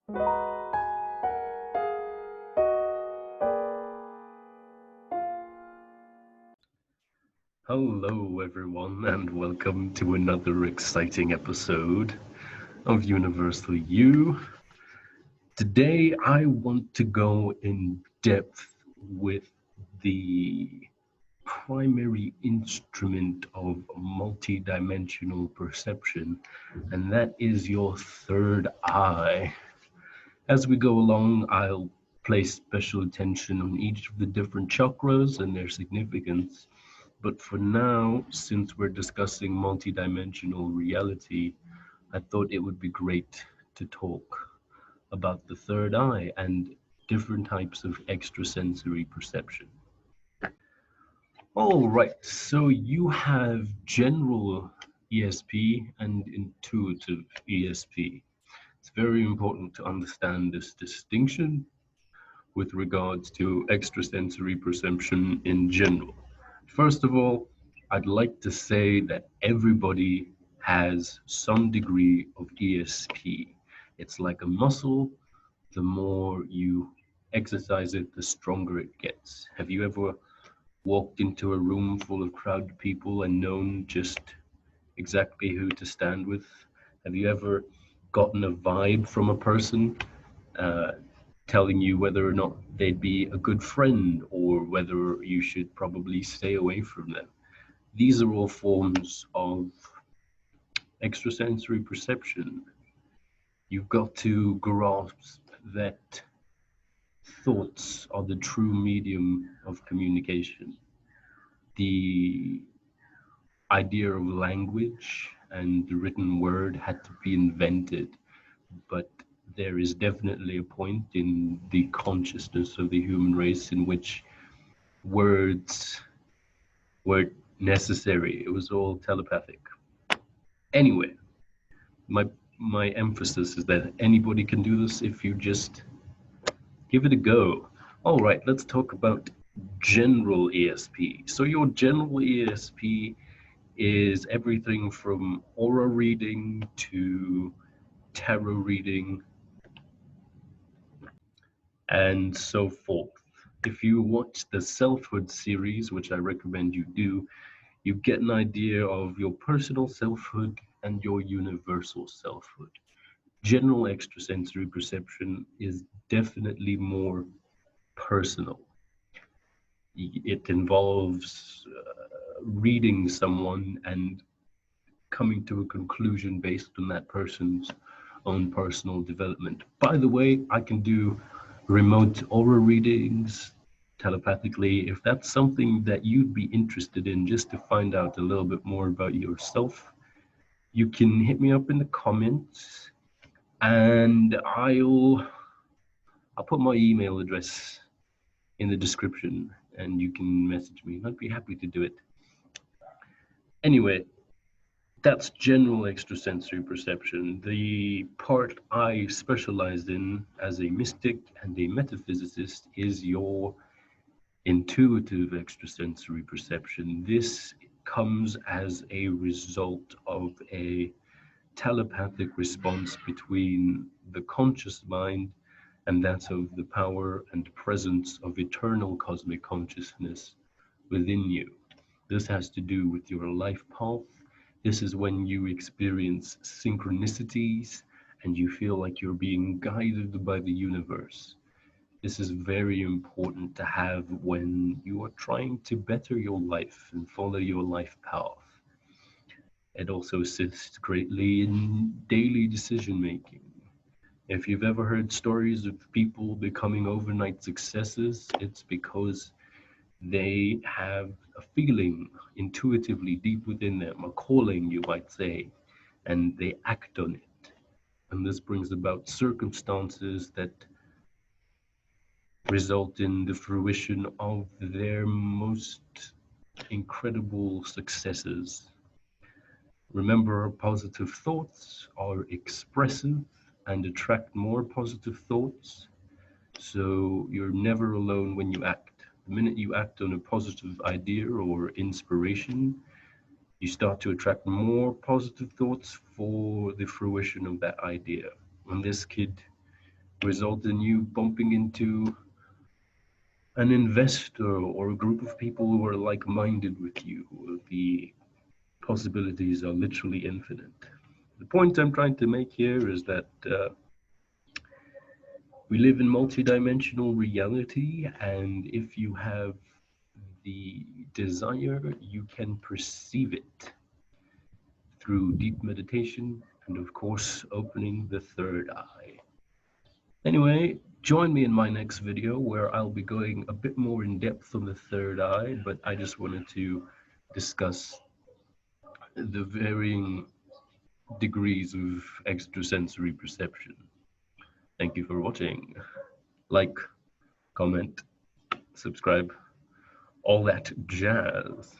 Hello, everyone, and welcome to another exciting episode of Universal You. Today, I want to go in depth with the primary instrument of multidimensional perception, and that is your third eye. As we go along, I'll place special attention on each of the different chakras and their significance. But for now, since we're discussing multidimensional reality, I thought it would be great to talk about the third eye and different types of extrasensory perception. All right, so you have general ESP and intuitive ESP. It's very important to understand this distinction with regards to extrasensory perception in general. First of all, I'd like to say that everybody has some degree of ESP. It's like a muscle. The more you exercise it, the stronger it gets. Have you ever walked into a room full of crowded people and known just exactly who to stand with? Have you ever gotten a vibe from a person uh, telling you whether or not they'd be a good friend or whether you should probably stay away from them? These are all forms of extrasensory perception. You've got to grasp that thoughts are the true medium of communication. The idea of language and the written word had to be invented, but there is definitely a point in the consciousness of the human race in which words weren't necessary. It was all telepathic. Anyway, my my emphasis is that anybody can do this if you just give it a go. All right, let's talk about general ESP. So your general ESP is everything from aura reading to tarot reading and so forth. If you watch the Selfhood series, which I recommend you do, you get an idea of your personal selfhood and your universal selfhood. General extrasensory perception is definitely more personal. It involves reading someone and coming to a conclusion based on that person's own personal development. By the way, I can do remote aura readings telepathically. If that's something that you'd be interested in just to find out a little bit more about yourself, you can hit me up in the comments and I'll put my email address in the description and you can message me. I'd be happy to do it. Anyway, that's general extrasensory perception. The part I specialized in as a mystic and a metaphysicist is your intuitive extrasensory perception. This comes as a result of a telepathic response between the conscious mind and that of the power and presence of eternal cosmic consciousness within you. This has to do with your life path. This is when you experience synchronicities and you feel like you're being guided by the universe. This is very important to have when you are trying to better your life and follow your life path. It also assists greatly in daily decision making. If you've ever heard stories of people becoming overnight successes, it's because they have a feeling intuitively deep within them, a calling, you might say, and they act on it. And this brings about circumstances that result in the fruition of their most incredible successes. Remember, positive thoughts are expressive and attract more positive thoughts. So you're never alone when you act. The minute you act on a positive idea or inspiration, you start to attract more positive thoughts for the fruition of that idea. And this could result in you bumping into an investor or a group of people who are like-minded with you. The possibilities are literally infinite. The point I'm trying to make here is that we live in multidimensional reality, and if you have the desire, you can perceive it through deep meditation and, of course, opening the third eye. Anyway, join me in my next video where I'll be going a bit more in depth on the third eye, but I just wanted to discuss the varying degrees of extrasensory perception. Thank you for watching. Like, comment, subscribe, all that jazz.